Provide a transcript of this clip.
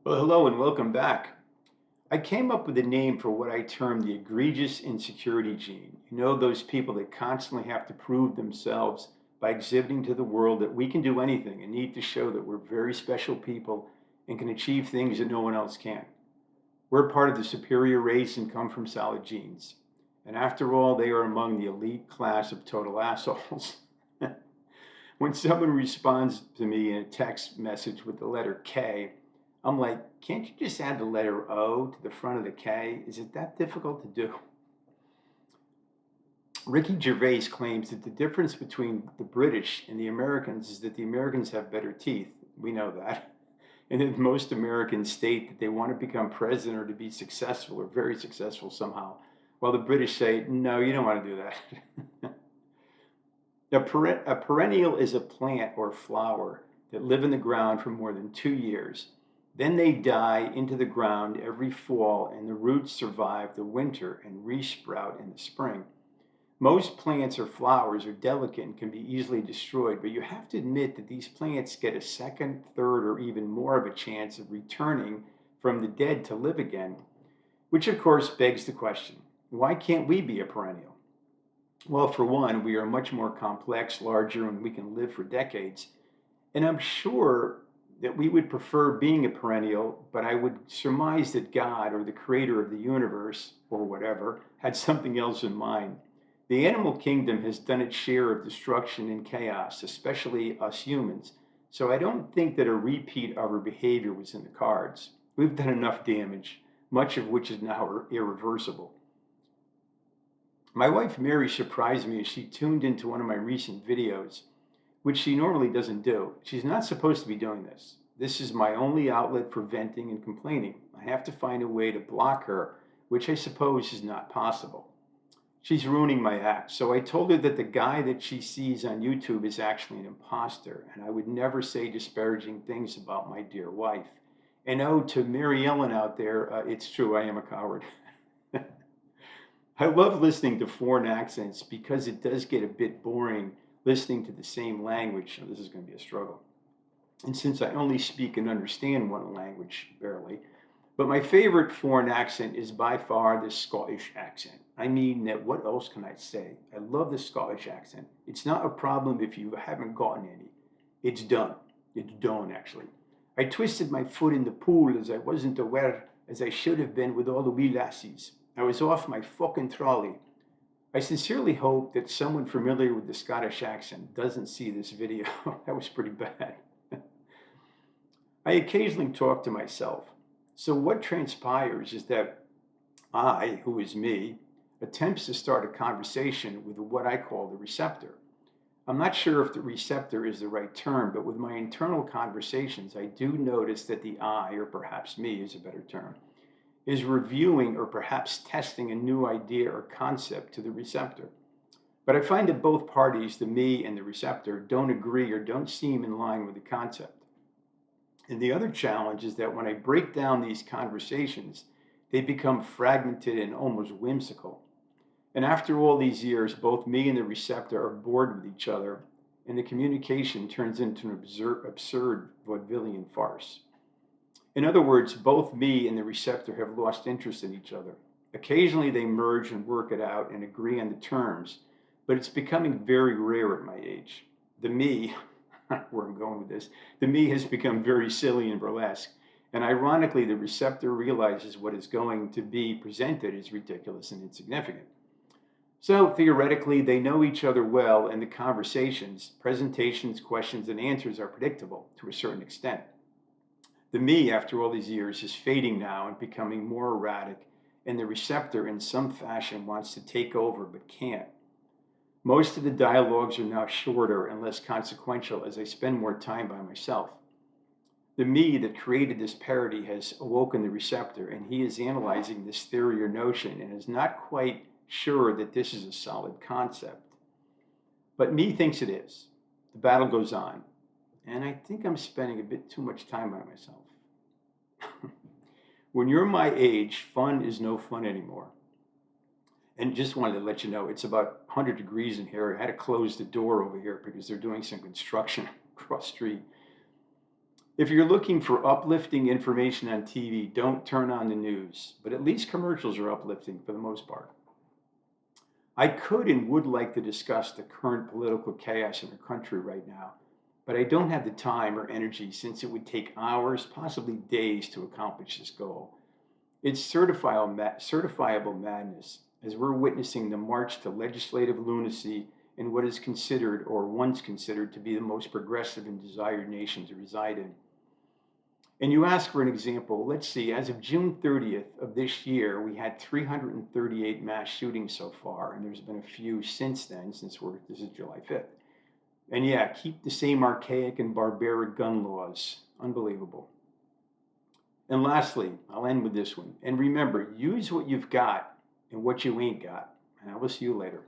Well, hello and welcome back. I came up with a name for what I term the egregious insecurity gene. You know, those people that constantly have to prove themselves by exhibiting to the world that we can do anything and need to show that we're very special people and can achieve things that no one else can. We're part of the superior race and come from solid genes. And after all, they are among the elite class of total assholes. When someone responds to me in a text message with the letter K, I'm like, can't you just add the letter O to the front of the K? Is it that difficult to do? Ricky Gervais claims that the difference between the British and the Americans is that the Americans have better teeth. We know that. And that most Americans state that they want to become president or to be successful or very successful somehow, while the British say, no, you don't want to do that. A perennial is a plant or flower that live in the ground for more than 2 years. Then they die into the ground every fall, and the roots survive the winter and resprout in the spring. Most plants or flowers are delicate and can be easily destroyed, but you have to admit that these plants get a second, third, or even more of a chance of returning from the dead to live again, which of course begs the question, why can't we be a perennial? Well, for one, we are much more complex, larger, and we can live for decades. And I'm sure that we would prefer being a perennial, but I would surmise that God or the creator of the universe or whatever had something else in mind. The animal kingdom has done its share of destruction and chaos, especially us humans. So I don't think that a repeat of our behavior was in the cards. We've done enough damage, much of which is now irreversible. My wife Mary surprised me as she tuned into one of my recent videos, which she normally doesn't do. She's not supposed to be doing this. This is my only outlet for venting and complaining. I have to find a way to block her, which I suppose is not possible. She's ruining my act. So I told her that the guy that she sees on YouTube is actually an imposter, and I would never say disparaging things about my dear wife. And oh, to Mary Ellen out there, it's true, I am a coward. I love listening to foreign accents because it does get a bit boring listening to the same language. Now, this is going to be a struggle. And since I only speak and understand one language barely, but my favorite foreign accent is by far the Scottish accent. I mean, that what else can I say? I love the Scottish accent. It's not a problem if you haven't gotten any. It's done. It's done, actually. I twisted my foot in the pool as I wasn't aware as I should have been with all the wee lassies. I was off my fucking trolley. I sincerely hope that someone familiar with the Scottish accent doesn't see this video. That was pretty bad. I occasionally talk to myself. So, what transpires is that I, who is me, attempts to start a conversation with what I call the receptor. I'm not sure if the receptor is the right term, but with my internal conversations, I do notice that the I, or perhaps me is a better term, is reviewing or perhaps testing a new idea or concept to the receptor. But I find that both parties, the me and the receptor, don't agree or don't seem in line with the concept. And the other challenge is that when I break down these conversations, they become fragmented and almost whimsical. And after all these years, both me and the receptor are bored with each other, and the communication turns into an absurd vaudevillian farce. In other words, both me and the receptor have lost interest in each other. Occasionally they merge and work it out and agree on the terms, but it's becoming very rare at my age. The me, where I'm going with this, the me has become very silly and burlesque. And ironically, the receptor realizes what is going to be presented is ridiculous and insignificant. So theoretically, they know each other well, and the conversations, presentations, questions, and answers are predictable to a certain extent. The me, after all these years, is fading now and becoming more erratic, and the receptor, in some fashion, wants to take over but can't. Most of the dialogues are now shorter and less consequential as I spend more time by myself. The me that created this parody has awoken the receptor, and he is analyzing this theory or notion and is not quite sure that this is a solid concept. But me thinks it is. The battle goes on, and I think I'm spending a bit too much time by myself. When you're my age, fun is no fun anymore. And just wanted to let you know, it's about 100 degrees in here. I had to close the door over here because they're doing some construction across the street. If you're looking for uplifting information on TV, don't turn on the news, but at least commercials are uplifting for the most part. I could and would like to discuss the current political chaos in our country right now, but I don't have the time or energy since it would take hours, possibly days, to accomplish this goal. It's certifiable madness as we're witnessing the march to legislative lunacy in what is considered or once considered to be the most progressive and desired nation to reside in. And you ask for an example. Let's see, as of June 30th of this year, we had 338 mass shootings so far, and there's been a few since then, this is July 5th. And yeah, keep the same archaic and barbaric gun laws. Unbelievable. And lastly, I'll end with this one. And remember, use what you've got and what you ain't got. And I will see you later.